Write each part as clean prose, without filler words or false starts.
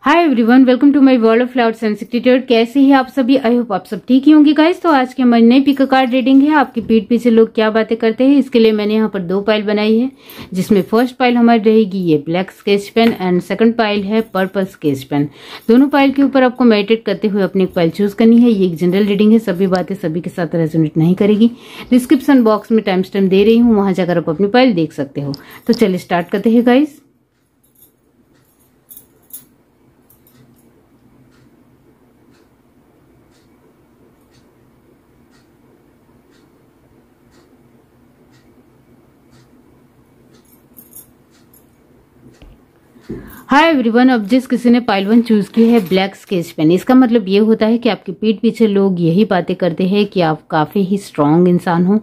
Hi everyone, welcome to my world of flowers and secreted. कैसे हैं आप सभी? आई होप आप सब ठीक ही होंगे गाइस। तो आज की हमारी नई पिक कार्ड रीडिंग है, आपकी पीठ पीछे लोग क्या बातें करते हैं। इसके लिए मैंने यहाँ पर दो पाइल बनाई है, जिसमें फर्स्ट पाइल हमारी रहेगी ये black sketch pen and second pile है पर्पल स्केच पेन। दोनों पाइल के ऊपर आपको मेडिटेट करते हुए अपनी एक पाइल चूज करनी है। ये एक जनरल रीडिंग है, सभी बातें सभी के साथ रेजोनेट नहीं करेगी। डिस्क्रिप्शन बॉक्स में टाइम स्टैम्प दे रही हूँ, वहां जाकर आप अपनी पाइल देख सकते हो। तो चलिए स्टार्ट करते हैं गाइस। हाय एवरीवन, अब जिस किसी ने पाइल 1 चूज की है ब्लैक स्केच पेन, इसका मतलब ये होता है कि आपके पीठ पीछे लोग यही बातें करते हैं कि आप काफी ही स्ट्रांग इंसान हो।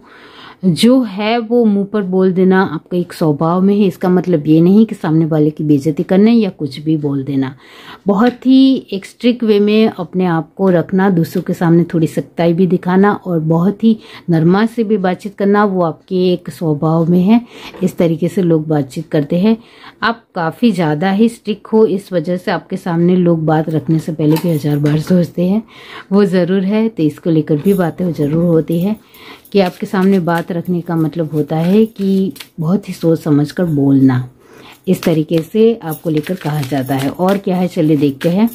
जो है वो मुंह पर बोल देना आपका एक स्वभाव में है। इसका मतलब ये नहीं कि सामने वाले की बेइज्जती करने या कुछ भी बोल देना। बहुत ही एक स्ट्रिक्ट वे में अपने आप को रखना, दूसरों के सामने थोड़ी सख्ताई भी दिखाना और बहुत ही नरमा से भी बातचीत करना, वो आपके एक स्वभाव में है। इस तरीके से लोग बातचीत करते हैं। आप काफ़ी ज़्यादा ही स्ट्रिक्ट हो, इस वजह से आपके सामने लोग बात रखने से पहले भी 1000 बार सोचते हैं। वो ज़रूर है, तो इसको लेकर भी बातें ज़रूर होती है कि आपके सामने बात रखने का मतलब होता है कि बहुत ही सोच समझकर बोलना। इस तरीके से आपको लेकर कहा जाता है। और क्या है, चलिए देखते हैं।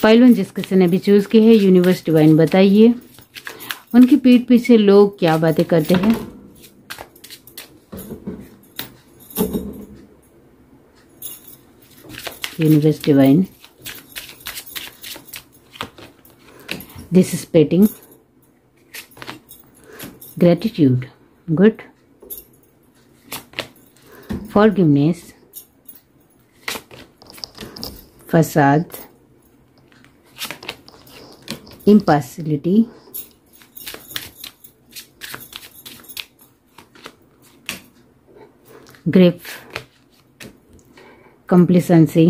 पाइल 1 जिस किसी ने भी चूज की है, यूनिवर्स डिवाइन बताइए उनकी पीठ पीछे लोग क्या बातें करते हैं। Universe divine, this is painting, gratitude, good, forgiveness, facade, impartiality, grief, complacency,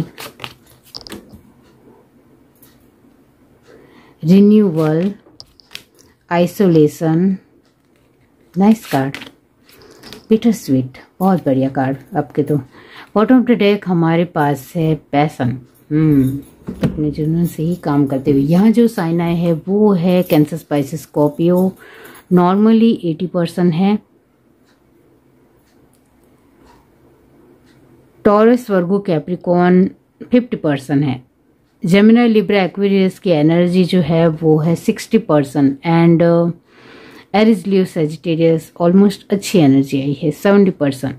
renewal, isolation। Nice card, bitter sweet, बहुत बढ़िया कार्ड आपके। तो बॉटम ऑफ द डेक हमारे पास है पैशन। अपने जुनून से ही काम करते हुए। यहाँ जो साइन आए है वो है कैंसर, स्पाइसिस, स्कॉर्पियो। नॉर्मली 80% है। टॉरस, वर्गो, कैप्रिकॉर्न 50% है। जेमिनी, लिब्रा, एक्वेरियस की एनर्जी जो है वो है 60% and Aries, Leo, Sagittarius almost अच्छी एनर्जी आई है 70%।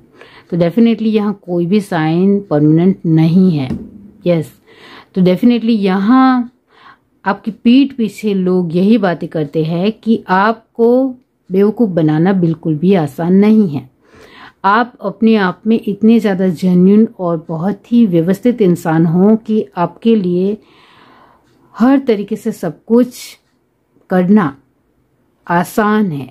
तो डेफिनेटली यहाँ कोई भी साइन परमानेंट नहीं है। यस, तो डेफिनेटली यहाँ आपकी पीठ पीछे लोग यही बातें करते हैं कि आपको बेवकूफ़ बनाना बिल्कुल भी आसान नहीं है। आप अपने आप में इतने ज़्यादा जेन्युइन और बहुत ही व्यवस्थित इंसान हो कि आपके लिए हर तरीके से सब कुछ करना आसान है।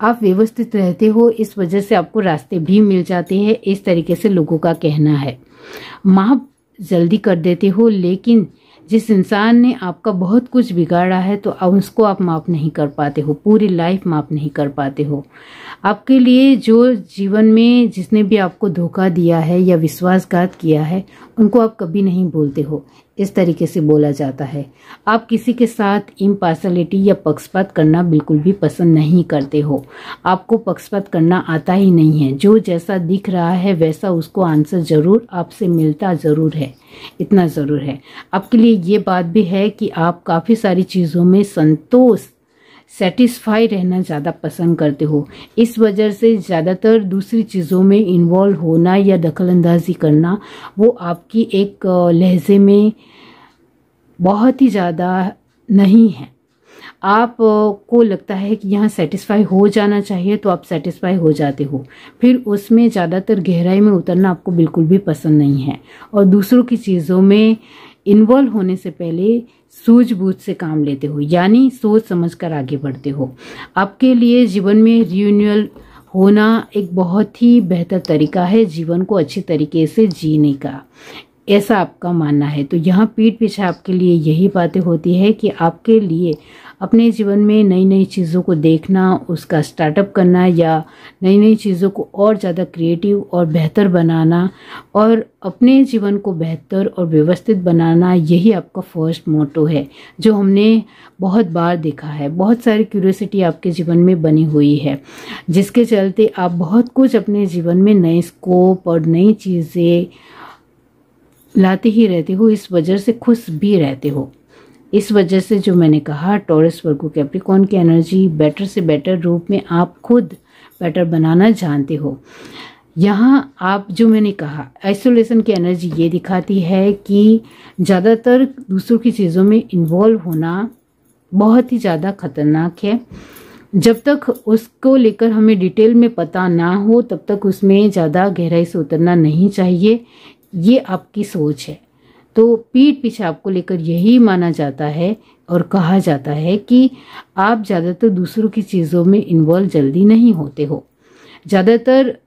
आप व्यवस्थित रहते हो, इस वजह से आपको रास्ते भी मिल जाते हैं, इस तरीके से लोगों का कहना है। माफ़ जल्दी कर देते हो, लेकिन जिस इंसान ने आपका बहुत कुछ बिगाड़ा है तो उसको आप माफ़ नहीं कर पाते हो, पूरी लाइफ माफ़ नहीं कर पाते हो। आपके लिए जो जीवन में जिसने भी आपको धोखा दिया है या विश्वासघात किया है, उनको आप कभी नहीं भूलते हो। इस तरीके से बोला जाता है। आप किसी के साथ इम्पार्शलिटी या पक्षपात करना बिल्कुल भी पसंद नहीं करते हो। आपको पक्षपात करना आता ही नहीं है। जो जैसा दिख रहा है वैसा उसको आंसर जरूर आपसे मिलता ज़रूर है, इतना ज़रूर है। आपके लिए ये बात भी है कि आप काफ़ी सारी चीज़ों में संतोष, सेटिस्फाई रहना ज़्यादा पसंद करते हो। इस वजह से ज़्यादातर दूसरी चीज़ों में इन्वॉल्व होना या दखलंदाजी करना वो आपकी एक लहजे में बहुत ही ज़्यादा नहीं है। आप को लगता है कि यहाँ सेटिस्फाई हो जाना चाहिए तो आप सेटिस्फाई हो जाते हो, फिर उसमें ज़्यादातर गहराई में उतरना आपको बिल्कुल भी पसंद नहीं है। और दूसरों की चीज़ों में इन्वॉल्व होने से पहले सूझबूझ से काम लेते हो, यानी सोच समझकर आगे बढ़ते हो। आपके लिए जीवन में रियूनियल होना एक बहुत ही बेहतर तरीका है जीवन को अच्छी तरीके से जीने का। ऐसा आपका मानना है। तो यहाँ पीठ पीछे आपके लिए यही बातें होती है कि आपके लिए अपने जीवन में नई नई चीज़ों को देखना, उसका स्टार्टअप करना या नई नई चीज़ों को और ज़्यादा क्रिएटिव और बेहतर बनाना और अपने जीवन को बेहतर और व्यवस्थित बनाना, यही आपका फर्स्ट मोटो है जो हमने बहुत बार देखा है। बहुत सारी क्यूरियोसिटी आपके जीवन में बनी हुई है जिसके चलते आप बहुत कुछ अपने जीवन में नए स्कोप और नई चीज़ें लाते ही रहते हो, इस वजह से खुश भी रहते हो। इस वजह से जो मैंने कहा, टॉरस वर्गो कैप्रिकॉर्न की एनर्जी बेटर से बेटर रूप में आप खुद बेटर बनाना जानते हो। यहाँ आप जो मैंने कहा आइसोलेशन की एनर्जी ये दिखाती है कि ज़्यादातर दूसरों की चीज़ों में इन्वॉल्व होना बहुत ही ज़्यादा खतरनाक है। जब तक उसको लेकर हमें डिटेल में पता ना हो तब तक उसमें ज़्यादा गहराई से उतरना नहीं चाहिए, ये आपकी सोच है। तो पीठ पीछे आपको लेकर यही माना जाता है और कहा जाता है कि आप ज़्यादातर दूसरों की चीज़ों में इन्वॉल्व जल्दी नहीं होते हो, ज़्यादातर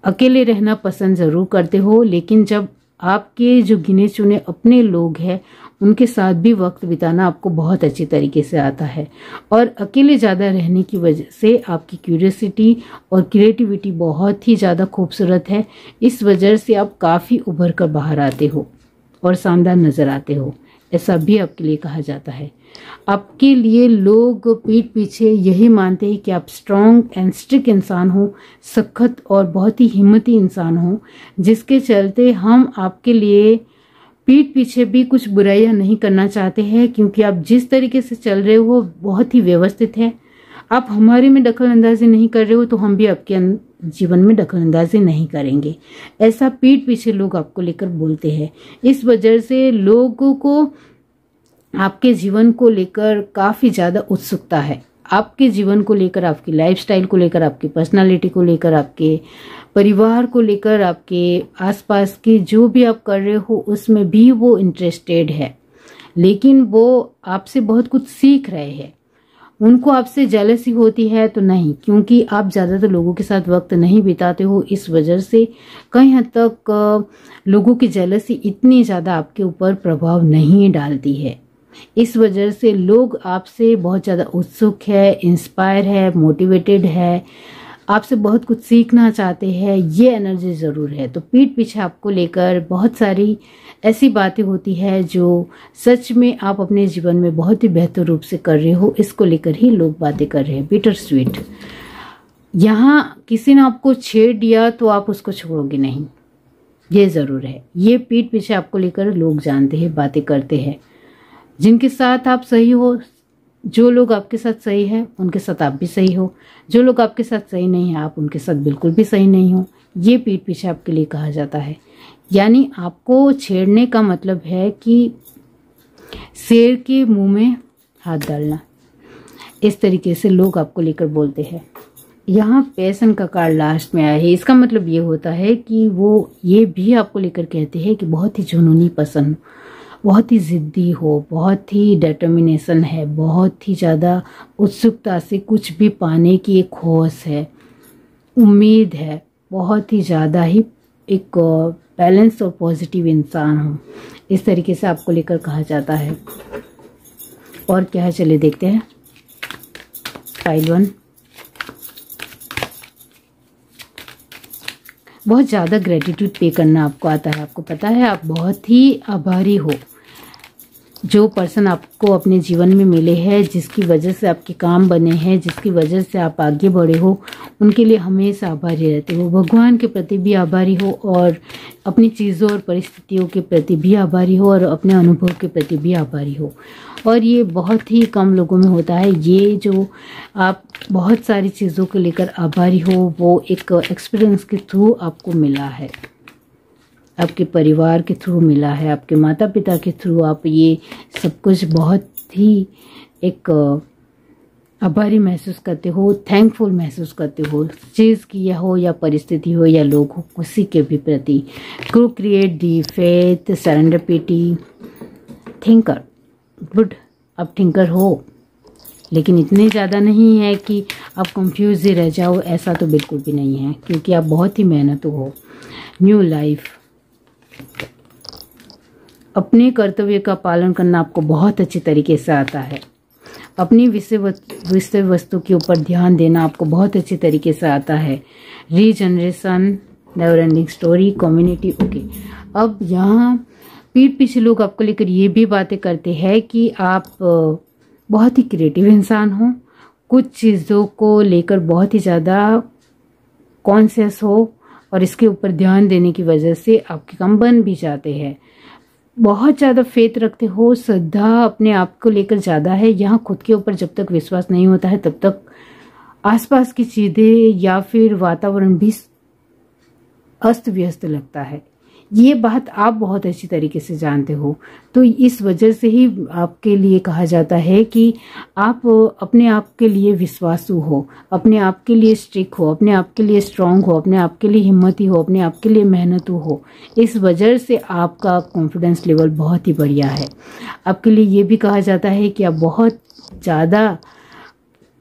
अकेले रहना पसंद ज़रूर करते हो, लेकिन जब आपके जो गिने चुने अपने लोग हैं उनके साथ भी वक्त बिताना आपको बहुत अच्छी तरीके से आता है। और अकेले ज़्यादा रहने की वजह से आपकी क्यूरियोसिटी और क्रिएटिविटी बहुत ही ज़्यादा खूबसूरत है। इस वजह से आप काफ़ी उभर कर बाहर आते हो और शानदार नज़र आते हो, ऐसा भी आपके लिए कहा जाता है। आपके लिए लोग पीठ पीछे यही मानते हैं कि आप स्ट्रॉन्ग एंड स्ट्रिक्ट इंसान हो, सख्त और बहुत ही हिम्मती इंसान हो, जिसके चलते हम आपके लिए पीठ पीछे भी कुछ बुराइयां नहीं करना चाहते हैं, क्योंकि आप जिस तरीके से चल रहे हो बहुत ही व्यवस्थित है। आप हमारे में दखल अंदाजी नहीं कर रहे हो तो हम भी आपके जीवन में दखल अंदाजी नहीं करेंगे, ऐसा पीठ पीछे लोग आपको लेकर बोलते हैं। इस वजह से लोगों को आपके जीवन को लेकर काफ़ी ज़्यादा उत्सुकता है, आपके जीवन को लेकर, आपकी लाइफस्टाइल को लेकर, आपकी पर्सनालिटी को लेकर, आपके परिवार को लेकर, आपके आसपास के जो भी आप कर रहे हो उसमें भी वो इंटरेस्टेड है। लेकिन वो आपसे बहुत कुछ सीख रहे हैं। उनको आपसे जेलसी होती है तो नहीं, क्योंकि आप ज़्यादातर लोगों के साथ वक्त नहीं बिताते हो, इस वजह से कई हद तक लोगों की जेलसी इतनी ज़्यादा आपके ऊपर प्रभाव नहीं डालती है। इस वजह से लोग आपसे बहुत ज़्यादा उत्सुक है, इंस्पायर है, मोटिवेटेड है, आपसे बहुत कुछ सीखना चाहते हैं, ये एनर्जी ज़रूर है। तो पीठ पीछे आपको लेकर बहुत सारी ऐसी बातें होती है जो सच में आप अपने जीवन में बहुत ही बेहतर रूप से कर रहे हो, इसको लेकर ही लोग बातें कर रहे हैं। बिटर स्वीट, यहाँ किसी ने आपको छेड़ दिया तो आप उसको छोड़ोगे नहीं, ये ज़रूर है। ये पीठ पीछे आपको लेकर लोग जानते हैं, बातें करते हैं। जिनके साथ आप सही हो, जो लोग आपके साथ सही है उनके साथ आप भी सही हो, जो लोग आपके साथ सही नहीं है आप उनके साथ बिल्कुल भी सही नहीं हो, ये पीठ पीछे आपके लिए कहा जाता है। यानी आपको छेड़ने का मतलब है कि शेर के मुंह में हाथ डालना, इस तरीके से लोग आपको लेकर बोलते हैं। यहाँ पैशन का कार्ड लास्ट में आया है, इसका मतलब ये होता है कि वो ये भी आपको लेकर कहते हैं कि बहुत ही जुनूनी पसंद, बहुत ही ज़िद्दी हो, बहुत ही डिटर्मिनेशन है, बहुत ही ज़्यादा उत्सुकता से कुछ भी पाने की एक होश है, उम्मीद है, बहुत ही ज़्यादा ही एक बैलेंस और पॉजिटिव इंसान हो, इस तरीके से आपको लेकर कहा जाता है। और क्या है, चलिए देखते हैं। फाइल 1, बहुत ज़्यादा ग्रेटिट्यूड पे करना आपको आता है। आपको पता है आप बहुत ही आभारी हो। जो पर्सन आपको अपने जीवन में मिले हैं, जिसकी वजह से आपके काम बने हैं, जिसकी वजह से आप आगे बढ़े हो, उनके लिए हमेशा आभारी रहते हो। भगवान के प्रति भी आभारी हो और अपनी चीज़ों और परिस्थितियों के प्रति भी आभारी हो और अपने अनुभव के प्रति भी आभारी हो। और ये बहुत ही कम लोगों में होता है। ये जो आप बहुत सारी चीज़ों को लेकर आभारी हो, वो एक एक्सपीरियंस के थ्रू आपको मिला है, आपके परिवार के थ्रू मिला है, आपके माता पिता के थ्रू आप ये सब कुछ बहुत ही एक आभारी महसूस करते हो, थैंकफुल महसूस करते हो, चीज़ की हो या परिस्थिति हो या लोग हो, किसी के भी प्रति। क्रू क्रिएट दी फेथ, सरेंडरपिटी, थिंकर, गुड, आप थिंकर हो, लेकिन इतने ज़्यादा नहीं है कि आप कंफ्यूज ही रह जाओ, ऐसा तो बिल्कुल भी नहीं है, क्योंकि आप बहुत ही मेहनती हो। न्यू लाइफ, अपने कर्तव्य का पालन करना आपको बहुत अच्छी तरीके से आता है। अपनी विषय वस्तु के ऊपर ध्यान देना आपको बहुत अच्छी तरीके से आता है। Regeneration, never ending story, community. Okay, अब यहाँ पीठ पीछे लोग आपको लेकर ये भी बातें करते हैं कि आप बहुत ही क्रिएटिव इंसान हो, कुछ चीज़ों को लेकर बहुत ही ज़्यादा कॉन्शियस हो और इसके ऊपर ध्यान देने की वजह से आपके काम बन भी जाते हैं। बहुत ज़्यादा फेथ रखते हो, श्रद्धा अपने आप को लेकर ज़्यादा है। यहाँ खुद के ऊपर जब तक विश्वास नहीं होता है तब तक आसपास की चीज़ें या फिर वातावरण भी अस्त व्यस्त लगता है। ये बात आप बहुत अच्छी तरीके से जानते हो, तो इस वजह से ही आपके लिए कहा जाता है कि आप अपने आप के लिए विश्वासु हो, अपने आप के लिए स्ट्रिक्ट हो, अपने आप के लिए स्ट्रांग हो, अपने आप के लिए हिम्मती हो, अपने आप के लिए मेहनतु हो। इस वजह से आपका कॉन्फिडेंस लेवल बहुत ही बढ़िया है। आपके लिए ये भी कहा जाता है कि आप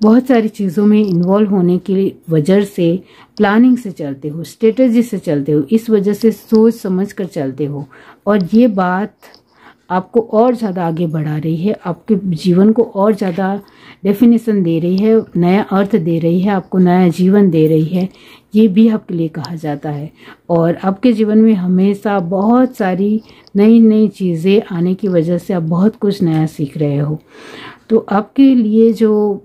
बहुत सारी चीज़ों में इन्वॉल्व होने की वजह से प्लानिंग से चलते हो, स्ट्रेटजी से चलते हो, इस वजह से सोच समझ कर चलते हो और ये बात आपको और ज़्यादा आगे बढ़ा रही है, आपके जीवन को और ज़्यादा डेफिनेशन दे रही है, नया अर्थ दे रही है, आपको नया जीवन दे रही है। ये भी आपके लिए कहा जाता है और आपके जीवन में हमेशा बहुत सारी नई नई चीज़ें आने की वजह से आप बहुत कुछ नया सीख रहे हो। तो आपके लिए जो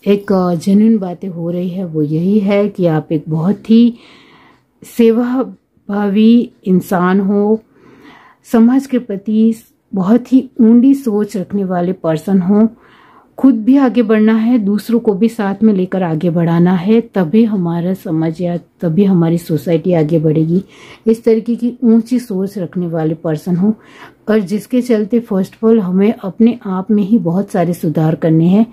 एक जेन्युइन बातें हो रही है वो यही है कि आप एक बहुत ही सेवाभावी इंसान हो, समाज के प्रति बहुत ही ऊंडी सोच रखने वाले पर्सन हो। खुद भी आगे बढ़ना है, दूसरों को भी साथ में लेकर आगे बढ़ाना है, तभी हमारा समाज या तभी हमारी सोसाइटी आगे बढ़ेगी। इस तरीके की ऊंची सोच रखने वाले पर्सन हो और जिसके चलते फर्स्ट ऑफ ऑल हमें अपने आप में ही बहुत सारे सुधार करने हैं।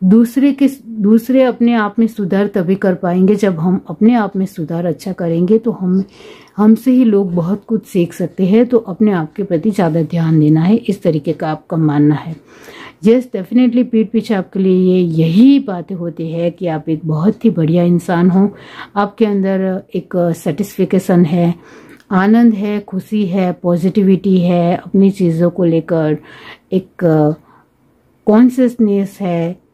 दूसरे अपने आप में सुधार तभी कर पाएंगे जब हम अपने आप में सुधार अच्छा करेंगे, तो हमसे ही लोग बहुत कुछ सीख सकते हैं। तो अपने आप के प्रति ज़्यादा ध्यान देना है, इस तरीके का आपका मानना है। यस, डेफिनेटली पीठ पीछे आपके लिए यही बातें होती है कि आप एक बहुत ही बढ़िया इंसान हो, आपके अंदर एक सेटिस्फिकेशन है, आनंद है, खुशी है, पॉजिटिविटी है, अपनी चीज़ों को लेकर एक कॉन्शियसनेस है,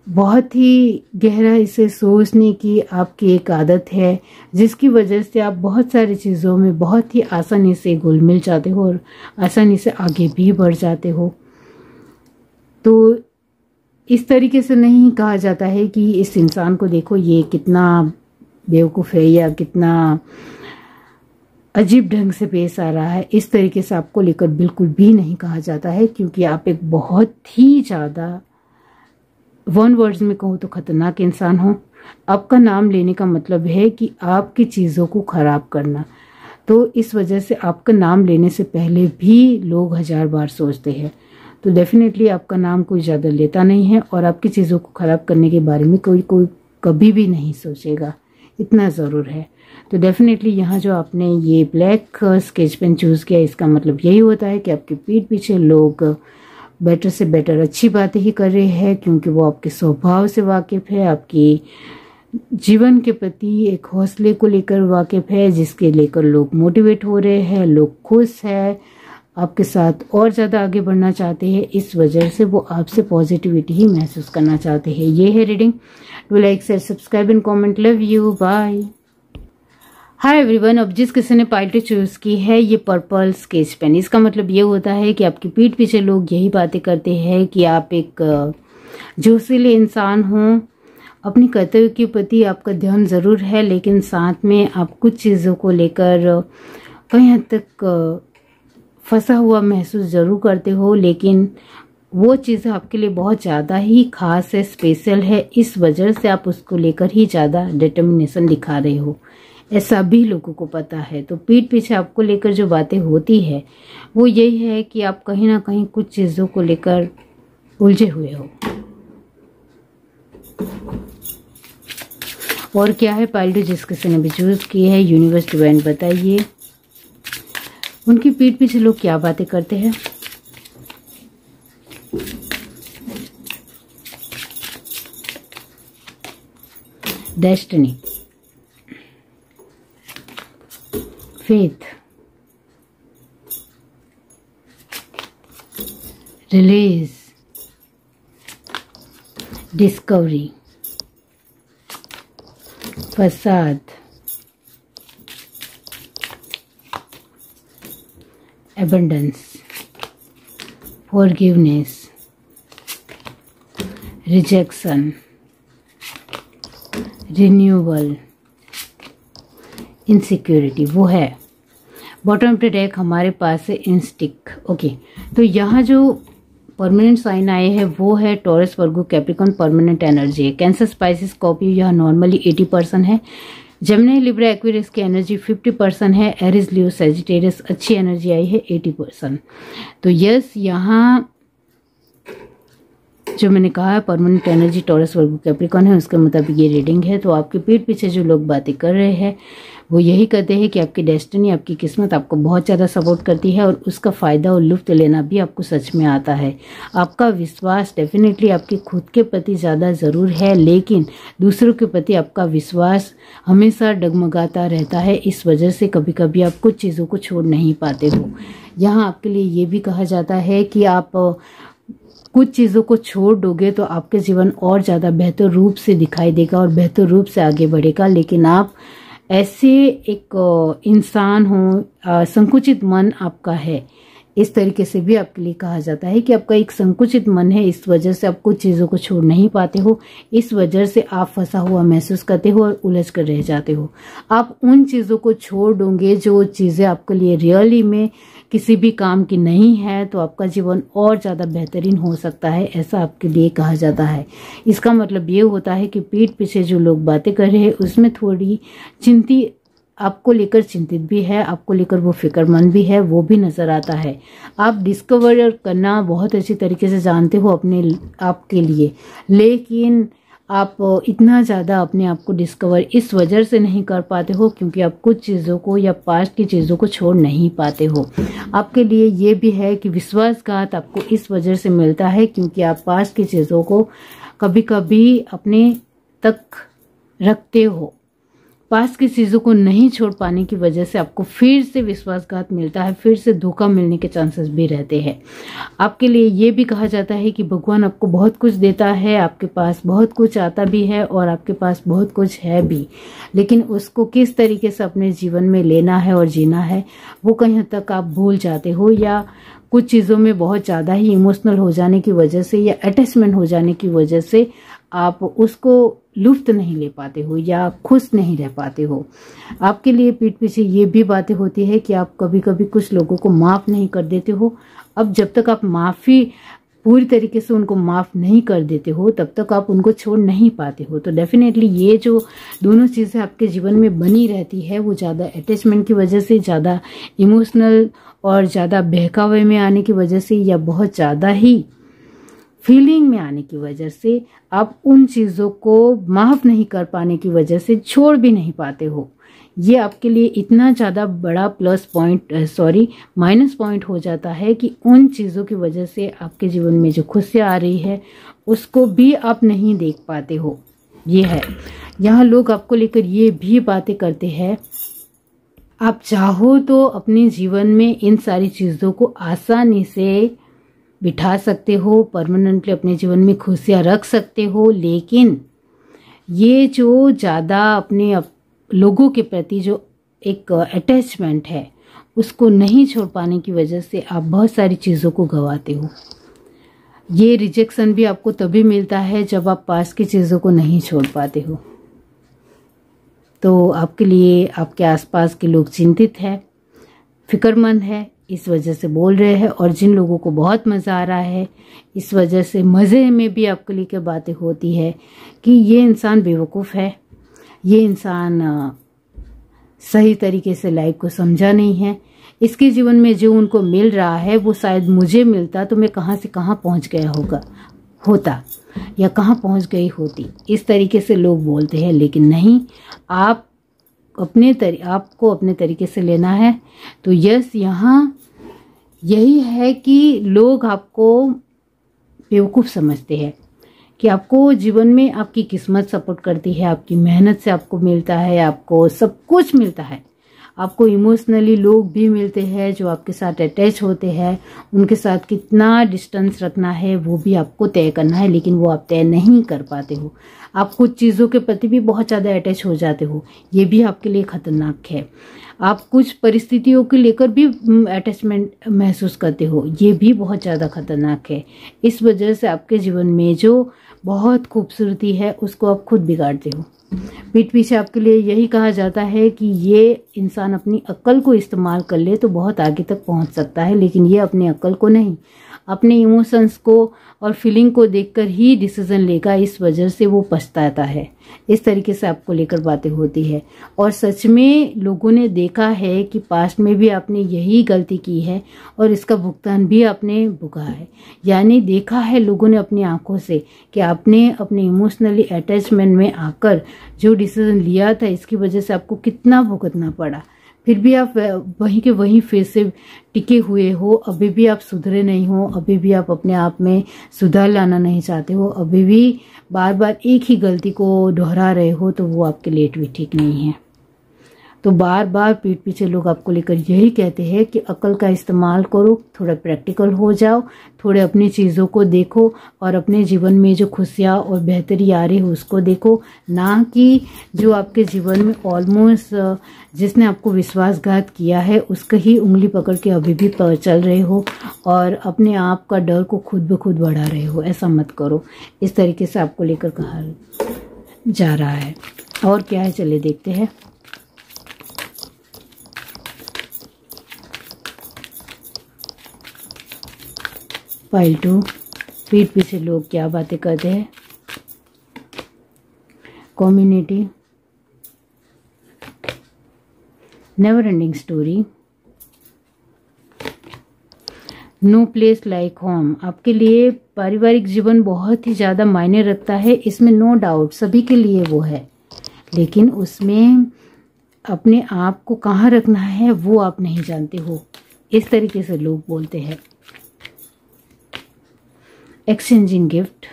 बहुत ही गहरा इसे सोचने की आपकी एक आदत है, जिसकी वजह से आप बहुत सारी चीज़ों में बहुत ही आसानी से घुल मिल जाते हो और आसानी से आगे भी बढ़ जाते हो। तो इस तरीके से नहीं कहा जाता है कि इस इंसान को देखो ये कितना बेवकूफ़ है या कितना अजीब ढंग से पेश आ रहा है, इस तरीके से आपको लेकर बिल्कुल भी नहीं कहा जाता है, क्योंकि आप एक बहुत ही ज़्यादा वन वर्ड्स में कहूँ तो खतरनाक इंसान हो। आपका नाम लेने का मतलब है कि आपकी चीज़ों को खराब करना, तो इस वजह से आपका नाम लेने से पहले भी लोग 1000 बार सोचते हैं। तो डेफिनेटली आपका नाम कोई ज़्यादा लेता नहीं है और आपकी चीज़ों को खराब करने के बारे में कोई कभी भी नहीं सोचेगा, इतना ज़रूर है। तो डेफिनेटली यहाँ जो आपने ये ब्लैक स्केच पेन चूज़ किया, इसका मतलब यही होता है कि आपके पीठ पीछे लोग बेटर से बेटर अच्छी बातें ही कर रहे हैं, क्योंकि वो आपके स्वभाव से वाकिफ़ है, आपकी जीवन के प्रति एक हौसले को लेकर वाकिफ़ है, जिसके लेकर लोग मोटिवेट हो रहे हैं, लोग खुश हैं, आपके साथ और ज़्यादा आगे बढ़ना चाहते हैं। इस वजह से वो आपसे पॉजिटिविटी ही महसूस करना चाहते हैं। ये है reading. Do like, share, subscribe and comment. Love you, bye. Hi everyone, अब जिस किसी ने पाइल चूज़ की है ये पर्पल स्केच पेन, इसका मतलब ये होता है कि आपकी पीठ पीछे लोग यही बातें करते हैं कि आप एक जोशीले इंसान हो, अपनी कर्तव्य के प्रति आपका ध्यान ज़रूर है, लेकिन साथ में आप कुछ चीज़ों को लेकर कहीं हद तक फंसा हुआ महसूस ज़रूर करते हो, लेकिन वो चीज़ आपके लिए बहुत ज़्यादा ही खास है, स्पेशल है, इस वजह से आप उसको लेकर ही ज़्यादा डिटर्मिनेशन दिखा रहे हो। ऐसा भी लोगों को पता है। तो पीठ पीछे आपको लेकर जो बातें होती है वो यही है कि आप कहीं ना कहीं कुछ चीज़ों को लेकर उलझे हुए हो। और क्या है पाइल जिस किसी ने भी चूज की है, यूनिवर्स डिवाइन बताइए उनकी पीठ पीछे लोग क्या बातें करते हैं। डेस्टिनी, फेथ, रिलीज, डिस्कवरी, फसाद, abundance, forgiveness, rejection, renewal, insecurity। वो है बॉटम ऑफ द डेक हमारे पास है इंस्टिक। ओके, तो यहाँ जो परमानेंट साइन आए हैं वो है टॉरस, वर्गो, कैप्रिकॉर्न, परमानेंट एनर्जी है। कैंसर, स्पाइसिस, स्कॉर्पियो यह नॉर्मली 80% है। जेमिनी, लिब्रा, एक्वेरियस की एनर्जी 50% है। एरीज, लियो, सैजिटेरियस अच्छी एनर्जी आई है 80%। तो यस, यहाँ जो मैंने कहा है परमानेंट एनर्जी टॉरस, वर्गो, कैप्रिकॉर्न है, उसके मुताबिक ये रीडिंग है। तो आपके पीठ पीछे जो लोग बातें कर रहे हैं वो यही कहते हैं कि आपकी डेस्टिनी, आपकी किस्मत आपको बहुत ज़्यादा सपोर्ट करती है और उसका फ़ायदा और लुत्फ लेना भी आपको सच में आता है। आपका विश्वास डेफिनेटली आपके खुद के प्रति ज़्यादा ज़रूर है, लेकिन दूसरों के प्रति आपका विश्वास हमेशा डगमगाता रहता है। इस वजह से कभी कभी आप कुछ चीज़ों को छोड़ नहीं पाते हो। यहाँ आपके लिए ये भी कहा जाता है कि आप कुछ चीज़ों को छोड़ दोगे तो आपके जीवन और ज़्यादा बेहतर रूप से दिखाई देगा और बेहतर रूप से आगे बढ़ेगा। लेकिन आप ऐसे एक इंसान हो, संकुचित मन आपका है, इस तरीके से भी आपके लिए कहा जाता है कि आपका एक संकुचित मन है, इस वजह से आप कुछ चीज़ों को छोड़ नहीं पाते हो। इस वजह से आप फंसा हुआ महसूस करते हो और उलझ कर रह जाते हो। आप उन चीज़ों को छोड़ दोगे जो चीज़ें आपके लिए रियली में किसी भी काम की नहीं है, तो आपका जीवन और ज़्यादा बेहतरीन हो सकता है, ऐसा आपके लिए कहा जाता है। इसका मतलब ये होता है कि पीठ पीछे जो लोग बातें कर रहे हैं उसमें थोड़ी आपको लेकर चिंतित भी है, आपको लेकर वो फिक्रमंद भी है, वो भी नज़र आता है। आप डिस्कवर करना बहुत अच्छी तरीके से जानते हो अपने आप के लिए, लेकिन आप इतना ज़्यादा अपने आप को डिस्कवर इस वजह से नहीं कर पाते हो क्योंकि आप कुछ चीज़ों को या पास्ट की चीज़ों को छोड़ नहीं पाते हो। आपके लिए ये भी है कि विश्वासघात आपको इस वजह से मिलता है क्योंकि आप पास्ट की चीज़ों को कभी कभी अपने तक रखते हो। पास की चीज़ों को नहीं छोड़ पाने की वजह से आपको फिर से विश्वासघात मिलता है, फिर से धोखा मिलने के चांसेस भी रहते हैं। आपके लिए ये भी कहा जाता है कि भगवान आपको बहुत कुछ देता है, आपके पास बहुत कुछ आता भी है और आपके पास बहुत कुछ है भी, लेकिन उसको किस तरीके से अपने जीवन में लेना है और जीना है वो कहीं हद तक आप भूल जाते हो, या कुछ चीज़ों में बहुत ज़्यादा ही इमोशनल हो जाने की वजह से या अटैचमेंट हो जाने की वजह से आप उसको लुत्फ नहीं ले पाते हो या खुश नहीं रह पाते हो। आपके लिए पीठ पीछे ये भी बातें होती है कि आप कभी कभी कुछ लोगों को माफ़ नहीं कर देते हो। अब जब तक आप माफ़ी पूरी तरीके से उनको माफ़ नहीं कर देते हो तब तक आप उनको छोड़ नहीं पाते हो। तो डेफिनेटली ये जो दोनों चीज़ें आपके जीवन में बनी रहती है वो ज़्यादा अटैचमेंट की वजह से, ज़्यादा इमोशनल और ज़्यादा बहकावे में आने की वजह से या बहुत ज़्यादा ही फीलिंग में आने की वजह से, आप उन चीज़ों को माफ़ नहीं कर पाने की वजह से छोड़ भी नहीं पाते हो। ये आपके लिए इतना ज़्यादा बड़ा माइनस पॉइंट हो जाता है कि उन चीज़ों की वजह से आपके जीवन में जो खुशियाँ आ रही है उसको भी आप नहीं देख पाते हो। ये है, यहाँ लोग आपको लेकर ये भी बातें करते हैं, आप चाहो तो अपने जीवन में इन सारी चीज़ों को आसानी से बिठा सकते हो, परमानेंटली अपने जीवन में खुशियाँ रख सकते हो, लेकिन ये जो ज़्यादा अपने लोगों के प्रति जो एक अटैचमेंट है उसको नहीं छोड़ पाने की वजह से आप बहुत सारी चीज़ों को गंवाते हो। ये रिजेक्शन भी आपको तभी मिलता है जब आप पास की चीज़ों को नहीं छोड़ पाते हो। तो आपके लिए आपके आसपास के लोग चिंतित है, फिक्रमंद है, इस वजह से बोल रहे हैं, और जिन लोगों को बहुत मज़ा आ रहा है इस वजह से मज़े में भी आपके लिए क्या बातें होती है कि ये इंसान बेवकूफ़ है, ये इंसान सही तरीके से लाइफ को समझा नहीं है, इसके जीवन में जो उनको मिल रहा है वो शायद मुझे मिलता तो मैं कहाँ से कहाँ पहुँच गया होता या कहाँ पहुँच गई होती। इस तरीके से लोग बोलते हैं, लेकिन नहीं, आपको अपने तरीके से लेना है। तो यस, यहाँ यही है कि लोग आपको बेवकूफ़ समझते हैं कि आपको जीवन में आपकी किस्मत सपोर्ट करती है, आपकी मेहनत से आपको मिलता है, आपको सब कुछ मिलता है, आपको इमोशनली लोग भी मिलते हैं जो आपके साथ अटैच होते हैं, उनके साथ कितना डिस्टेंस रखना है वो भी आपको तय करना है, लेकिन वो आप तय नहीं कर पाते हो। आप कुछ चीज़ों के प्रति भी बहुत ज़्यादा अटैच हो जाते हो, ये भी आपके लिए खतरनाक है। आप कुछ परिस्थितियों को लेकर भी अटैचमेंट महसूस करते हो, ये भी बहुत ज़्यादा खतरनाक है। इस वजह से आपके जीवन में जो बहुत खूबसूरती है उसको आप खुद बिगाड़ते हो। पीठ पीछे आपके लिए यही कहा जाता है कि ये इंसान अपनी अक्ल को इस्तेमाल कर ले तो बहुत आगे तक पहुंच सकता है, लेकिन ये अपनी अक्ल को नहीं, अपने इमोशंस को और फीलिंग को देखकर ही डिसीजन लेगा। इस वजह से वो पछताता है। इस तरीके से आपको लेकर बातें होती है। और सच में लोगों ने देखा है कि पास्ट में भी आपने यही गलती की है और इसका भुगतान भी आपने भुगा है। यानी देखा है लोगों ने अपनी आंखों से कि आपने अपने इमोशनली अटैचमेंट में आकर जो डिसीजन लिया था इसकी वजह से आपको कितना भुगतना पड़ा। फिर भी आप वहीं के वहीं फिर से टिके हुए हो, अभी भी आप सुधरे नहीं हो, अभी भी आप अपने आप में सुधार लाना नहीं चाहते हो, अभी भी बार बार एक ही गलती को दोहरा रहे हो, तो वो आपके लिए भी ठीक नहीं है। तो बार बार पीठ पीछे लोग आपको लेकर यही कहते हैं कि अक्ल का इस्तेमाल करो, थोड़ा प्रैक्टिकल हो जाओ, थोड़े अपनी चीज़ों को देखो और अपने जीवन में जो खुशियाँ और बेहतरी आ रही है उसको देखो, ना कि जो आपके जीवन में ऑलमोस्ट जिसने आपको विश्वासघात किया है उसका ही उंगली पकड़ के अभी भी चल रहे हो और अपने आप का डर को खुद ब खुद बढ़ा रहे हो। ऐसा मत करो। इस तरीके से आपको लेकर कहा जा रहा है। और क्या है, चलिए देखते हैं। फाइल 2, पीठ पीछे लोग क्या बातें करते हैं। Community, never ending story, no place like home. आपके लिए पारिवारिक जीवन बहुत ही ज़्यादा मायने रखता है, इसमें नो डाउट, सभी के लिए वो है, लेकिन उसमें अपने आप को कहाँ रखना है वो आप नहीं जानते हो। इस तरीके से लोग बोलते हैं। Exchanging gift,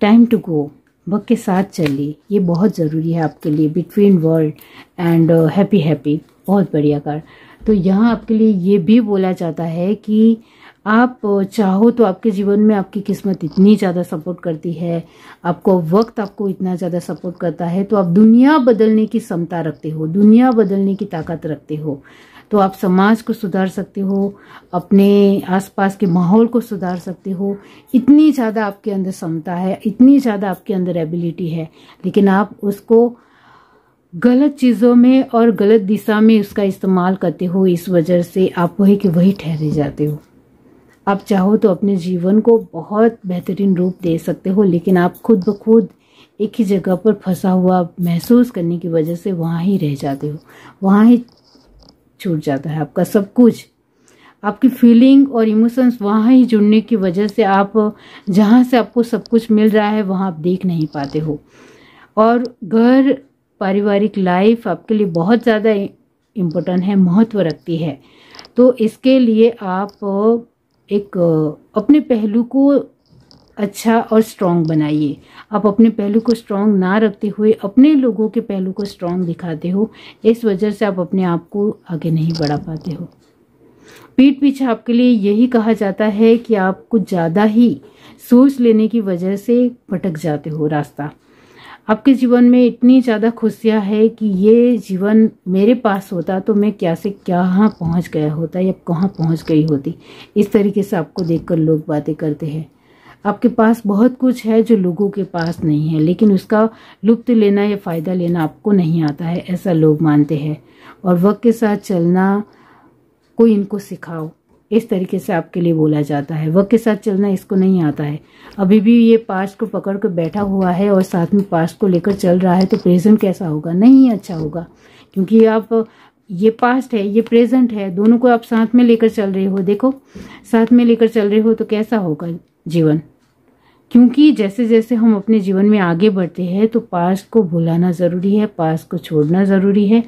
time to go, वक्त के साथ चलिए, ये बहुत ज़रूरी है आपके लिए। Between world and happy happy, बहुत बढ़िया कार्ड। तो यहाँ आपके लिए ये भी बोला जाता है कि आप चाहो तो आपके जीवन में आपकी किस्मत इतनी ज़्यादा सपोर्ट करती है, आपको वक्त आपको इतना ज़्यादा सपोर्ट करता है, तो आप दुनिया बदलने की क्षमता रखते हो, दुनिया बदलने की ताकत रखते हो। तो आप समाज को सुधार सकते हो, अपने आसपास के माहौल को सुधार सकते हो। इतनी ज़्यादा आपके अंदर क्षमता है, इतनी ज़्यादा आपके अंदर एबिलिटी है, लेकिन आप उसको गलत चीज़ों में और गलत दिशा में उसका इस्तेमाल करते हो। इस वजह से आप वही के वही ठहरे जाते हो। आप चाहो तो अपने जीवन को बहुत बेहतरीन रूप दे सकते हो, लेकिन आप खुद ब खुद एक ही जगह पर फंसा हुआ महसूस करने की वजह से वहाँ ही रह जाते हो, वहाँ ही छूट जाता है आपका सब कुछ। आपकी फीलिंग और इमोशंस वहाँ ही जुड़ने की वजह से आप जहाँ से आपको सब कुछ मिल रहा है वहाँ आप देख नहीं पाते हो। और घर, पारिवारिक लाइफ आपके लिए बहुत ज़्यादा इम्पोर्टेंट है, महत्व रखती है। तो इसके लिए आप एक अपने पहलू को अच्छा और स्ट्रॉन्ग बनाइए। आप अपने पहलू को स्ट्रॉन्ग ना रखते हुए अपने लोगों के पहलू को स्ट्रॉन्ग दिखाते हो, इस वजह से आप अपने आप को आगे नहीं बढ़ा पाते हो। पीठ पीछे आपके लिए यही कहा जाता है कि आप कुछ ज़्यादा ही सोच लेने की वजह से भटक जाते हो रास्ता। आपके जीवन में इतनी ज़्यादा खुशियाँ है कि ये जीवन मेरे पास होता तो मैं क्या से कहाँ पहुँच गया होता या कहाँ पहुँच गई होती। इस तरीके से आपको देखकर लोग बातें करते हैं। आपके पास बहुत कुछ है जो लोगों के पास नहीं है, लेकिन उसका लुत्फ लेना या फ़ायदा लेना आपको नहीं आता है, ऐसा लोग मानते हैं। और वक्त के साथ चलना कोई इनको सिखाओ, इस तरीके से आपके लिए बोला जाता है। वक्त के साथ चलना इसको नहीं आता है। अभी भी ये पास्ट को पकड़ कर बैठा हुआ है और साथ में पास्ट को लेकर चल रहा है, तो प्रेजेंट कैसा होगा? नहीं अच्छा होगा, क्योंकि आप ये पास्ट है, ये प्रेजेंट है, दोनों को आप साथ में लेकर चल रहे हो। देखो, साथ में लेकर चल रहे हो तो कैसा होगा जीवन? क्योंकि जैसे जैसे हम अपने जीवन में आगे बढ़ते हैं तो पास्ट को भुलाना ज़रूरी है, पास्ट को छोड़ना ज़रूरी है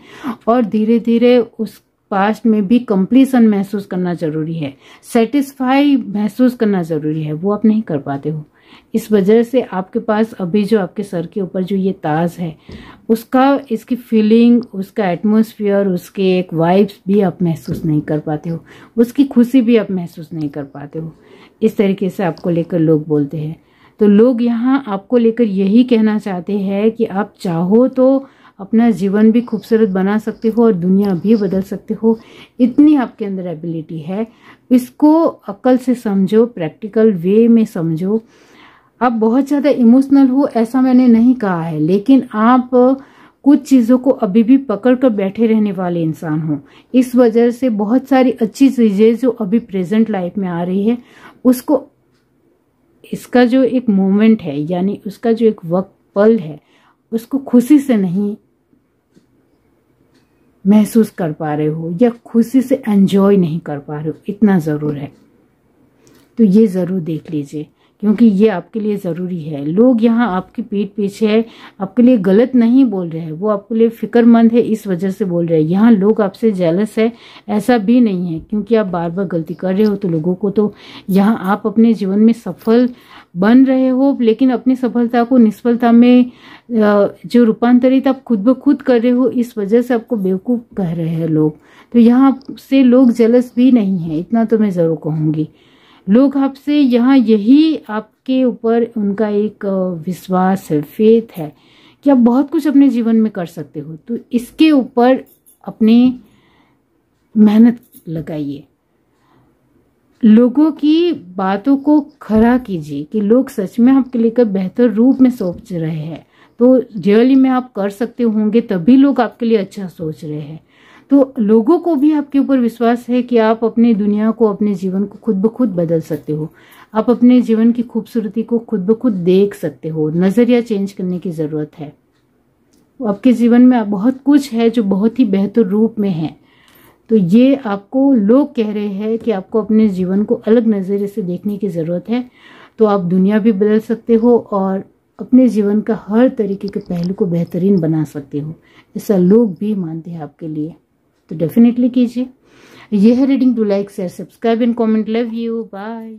और धीरे धीरे उस पास्ट में भी कंप्लीशन महसूस करना ज़रूरी है, सेटिस्फाई महसूस करना ज़रूरी है। वो आप नहीं कर पाते हो, इस वजह से आपके पास अभी जो आपके सर के ऊपर जो ये ताज है उसका, इसकी फीलिंग, उसका एटमॉस्फेयर, उसके एक वाइब्स भी आप महसूस नहीं कर पाते हो, उसकी खुशी भी आप महसूस नहीं कर पाते हो। इस तरीके से आपको लेकर लोग बोलते हैं। तो लोग यहाँ आपको लेकर यही कहना चाहते हैं कि आप चाहो तो अपना जीवन भी खूबसूरत बना सकते हो और दुनिया भी बदल सकते हो। इतनी आपके अंदर एबिलिटी है। इसको अक्ल से समझो, प्रैक्टिकल वे में समझो। आप बहुत ज़्यादा इमोशनल हो ऐसा मैंने नहीं कहा है, लेकिन आप कुछ चीज़ों को अभी भी पकड़ कर बैठे रहने वाले इंसान हो। इस वजह से बहुत सारी अच्छी चीज़ें जो अभी प्रेजेंट लाइफ में आ रही है उसको, इसका जो एक मोमेंट है यानी उसका जो एक वक्त पल है उसको खुशी से नहीं महसूस कर पा रहे हो या खुशी से एंजॉय नहीं कर पा रहे हो, इतना ज़रूर है। तो ये ज़रूर देख लीजिए क्योंकि ये आपके लिए ज़रूरी है। लोग यहाँ आपकी पीठ पीछे आपके लिए गलत नहीं बोल रहे हैं, वो आपके लिए फिक्रमंद है इस वजह से बोल रहे हैं। यहाँ लोग आपसे जेलस है ऐसा भी नहीं है, क्योंकि आप बार बार गलती कर रहे हो तो लोगों को तो यहाँ आप अपने जीवन में सफल बन रहे हो, लेकिन अपनी सफलता को निष्फलता में जो रूपांतरित आप खुद ब खुद कर रहे हो, इस वजह से आपको बेवकूफ़ कह रहे हैं लोग। तो यहाँ से लोग जेलस भी नहीं है, इतना तो मैं ज़रूर कहूँगी। लोग आपसे यहाँ यही आपके ऊपर उनका एक विश्वास है, फेथ है कि आप बहुत कुछ अपने जीवन में कर सकते हो। तो इसके ऊपर अपनी मेहनत लगाइए, लोगों की बातों को खरा कीजिए कि लोग सच में आपके लेकर बेहतर रूप में सोच रहे हैं। तो रियली में आप कर सकते होंगे तभी लोग आपके लिए अच्छा सोच रहे हैं। तो लोगों को भी आपके ऊपर विश्वास है कि आप अपनी दुनिया को, अपने जीवन को खुद ब खुद बदल सकते हो। आप अपने जीवन की खूबसूरती को खुद ब खुद देख सकते हो। नज़रिया चेंज करने की ज़रूरत है। आपके जीवन में बहुत कुछ है जो बहुत ही बेहतर रूप में है। तो ये आपको लोग कह रहे हैं कि आपको अपने जीवन को अलग नज़रिए से देखने की ज़रूरत है। तो आप दुनिया भी बदल सकते हो और अपने जीवन का हर तरीके के पहलू को बेहतरीन बना सकते हो। ऐसा लोग भी मानते हैं आपके लिए। तो डेफिनेटली कीजिए। यह है reading. Do like, share, subscribe and comment. Love you, bye.